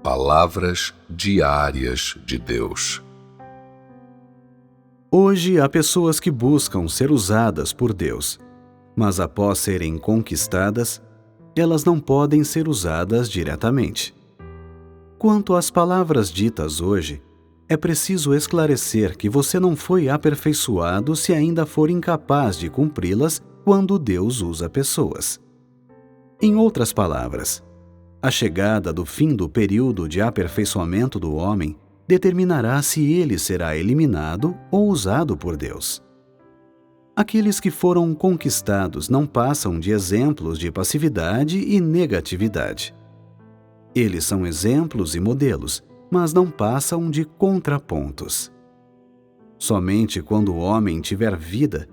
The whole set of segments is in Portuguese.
Palavras diárias de Deus. Hoje há pessoas que buscam ser usadas por Deus, mas após serem conquistadas, elas não podem ser usadas diretamente. Quanto às palavras ditas hoje, é preciso esclarecer que você não foi aperfeiçoado se ainda for incapaz de cumpri-las quando Deus usa pessoas. Em outras palavras, a chegada do fim do período de aperfeiçoamento do homem determinará se ele será eliminado ou usado por Deus. Aqueles que foram conquistados não passam de exemplos de passividade e negatividade. Eles são exemplos e modelos, mas não passam de contrapontos. Somente quando o homem tiver vida,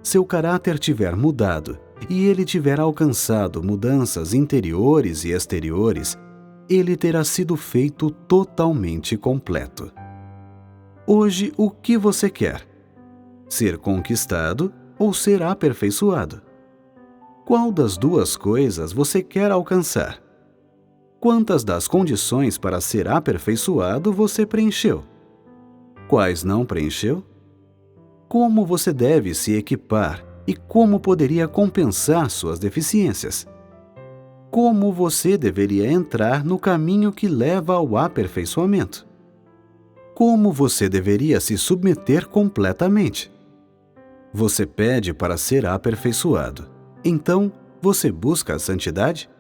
seu caráter tiver mudado e ele tiver alcançado mudanças interiores e exteriores, ele terá sido feito totalmente completo. Hoje, o que você quer? Ser conquistado ou ser aperfeiçoado? Qual das duas coisas você quer alcançar? Quantas das condições para ser aperfeiçoado você preencheu? Quais não preencheu? Como você deve se equipar e como poderia compensar suas deficiências? Como você deveria entrar no caminho que leva ao aperfeiçoamento? Como você deveria se submeter completamente? Você pede para ser aperfeiçoado. Então, você busca a santidade?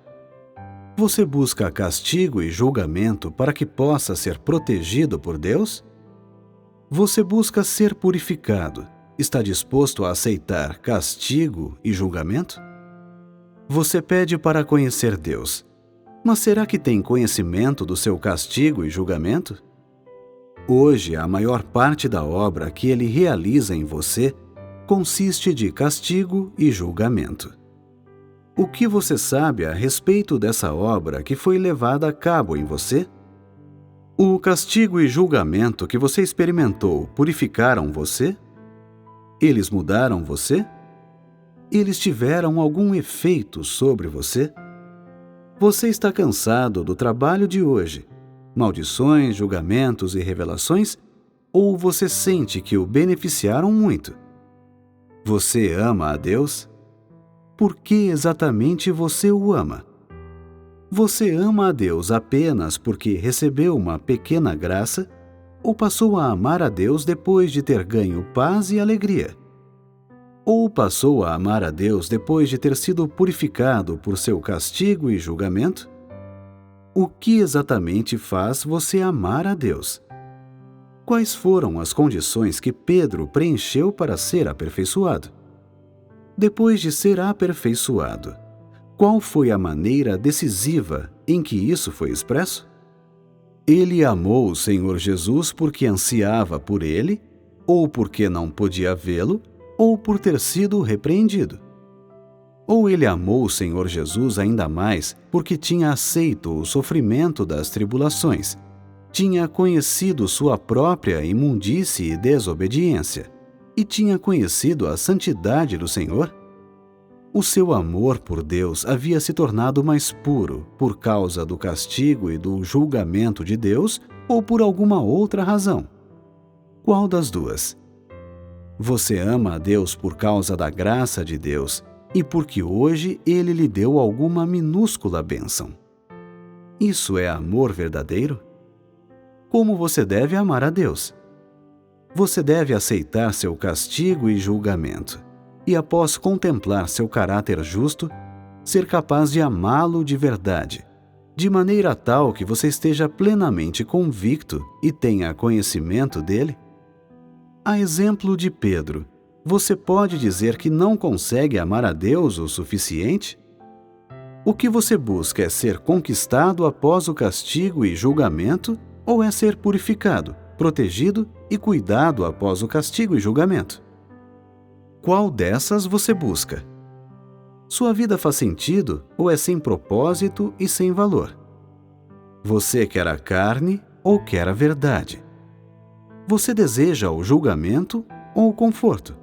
Você busca castigo e julgamento para que possa ser protegido por Deus? Você busca ser purificado. Está disposto a aceitar castigo e julgamento? Você pede para conhecer Deus, mas será que tem conhecimento do seu castigo e julgamento? Hoje, a maior parte da obra que ele realiza em você consiste de castigo e julgamento. O que você sabe a respeito dessa obra que foi levada a cabo em você? O castigo e julgamento que você experimentou purificaram você? Eles mudaram você? Eles tiveram algum efeito sobre você? Você está cansado do trabalho de hoje, maldições, julgamentos e revelações, ou você sente que o beneficiaram muito? Você ama a Deus? Por que exatamente você o ama? Você ama a Deus apenas porque recebeu uma pequena graça ou passou a amar a Deus depois de ter ganho paz e alegria? Ou passou a amar a Deus depois de ter sido purificado por seu castigo e julgamento? O que exatamente faz você amar a Deus? Quais foram as condições que Pedro preencheu para ser aperfeiçoado? Depois de ser aperfeiçoado, qual foi a maneira decisiva em que isso foi expresso? Ele amou o Senhor Jesus porque ansiava por ele, ou porque não podia vê-lo, ou por ter sido repreendido? Ou ele amou o Senhor Jesus ainda mais porque tinha aceito o sofrimento das tribulações, tinha conhecido sua própria imundície e desobediência, e tinha conhecido a santidade do Senhor? O seu amor por Deus havia se tornado mais puro por causa do castigo e do julgamento de Deus ou por alguma outra razão? Qual das duas? Você ama a Deus por causa da graça de Deus e porque hoje Ele lhe deu alguma minúscula bênção. Isso é amor verdadeiro? Como você deve amar a Deus? Você deve aceitar seu castigo e julgamento, e após contemplar seu caráter justo, ser capaz de amá-lo de verdade, de maneira tal que você esteja plenamente convicto e tenha conhecimento dele? A exemplo de Pedro, você pode dizer que não consegue amar a Deus o suficiente? O que você busca é ser conquistado após o castigo e julgamento ou é ser purificado, protegido e cuidado após o castigo e julgamento? Qual dessas você busca? Sua vida faz sentido ou é sem propósito e sem valor? Você quer a carne ou quer a verdade? Você deseja o julgamento ou o conforto?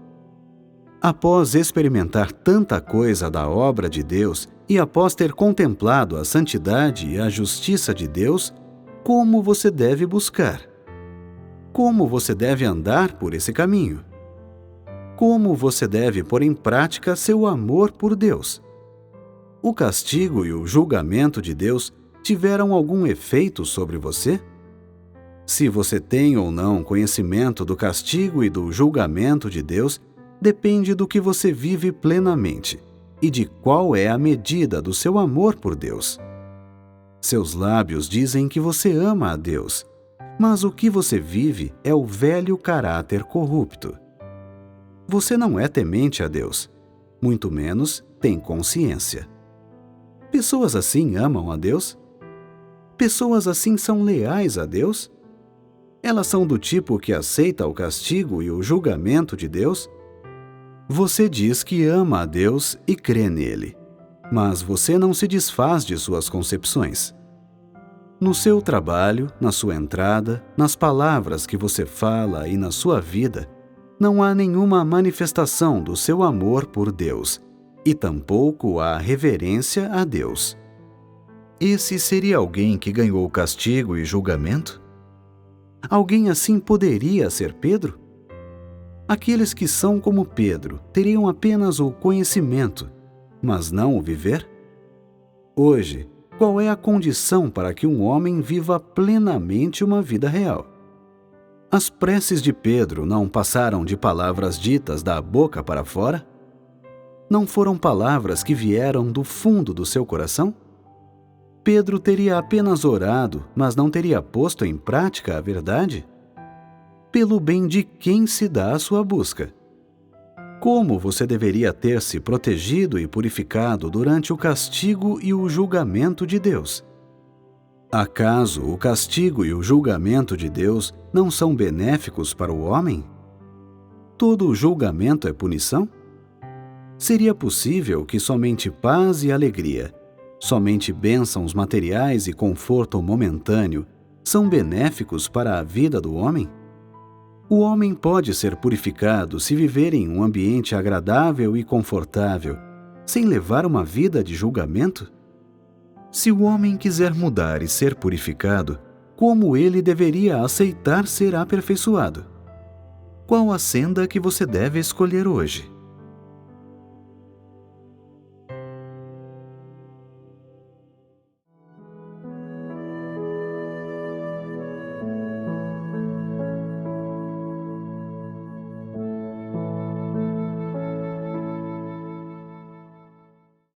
Após experimentar tanta coisa da obra de Deus e após ter contemplado a santidade e a justiça de Deus, como você deve buscar, como você deve andar por esse caminho, como você deve pôr em prática seu amor por Deus. O castigo e o julgamento de Deus tiveram algum efeito sobre você? Se você tem ou não conhecimento do castigo e do julgamento de Deus, depende do que você vive plenamente e de qual é a medida do seu amor por Deus. Seus lábios dizem que você ama a Deus, mas o que você vive é o velho caráter corrupto. Você não é temente a Deus, muito menos tem consciência. Pessoas assim amam a Deus? Pessoas assim são leais a Deus? Elas são do tipo que aceita o castigo e o julgamento de Deus? Você diz que ama a Deus e crê nele, mas você não se desfaz de suas concepções. No seu trabalho, na sua entrada, nas palavras que você fala e na sua vida, não há nenhuma manifestação do seu amor por Deus, e tampouco há reverência a Deus. Esse seria alguém que ganhou castigo e julgamento? Alguém assim poderia ser Pedro? Aqueles que são como Pedro teriam apenas o conhecimento, mas não o viver? Hoje, qual é a condição para que um homem viva plenamente uma vida real? As preces de Pedro não passaram de palavras ditas da boca para fora? Não foram palavras que vieram do fundo do seu coração? Pedro teria apenas orado, mas não teria posto em prática a verdade? Pelo bem de quem se dá a sua busca? Como você deveria ter se protegido e purificado durante o castigo e o julgamento de Deus? Acaso o castigo e o julgamento de Deus não são benéficos para o homem? Todo o julgamento é punição? Seria possível que somente paz e alegria, somente bênçãos materiais e conforto momentâneo são benéficos para a vida do homem? O homem pode ser purificado se viver em um ambiente agradável e confortável, sem levar uma vida de julgamento? Se o homem quiser mudar e ser purificado, como ele deveria aceitar ser aperfeiçoado? Qual a senda que você deve escolher hoje?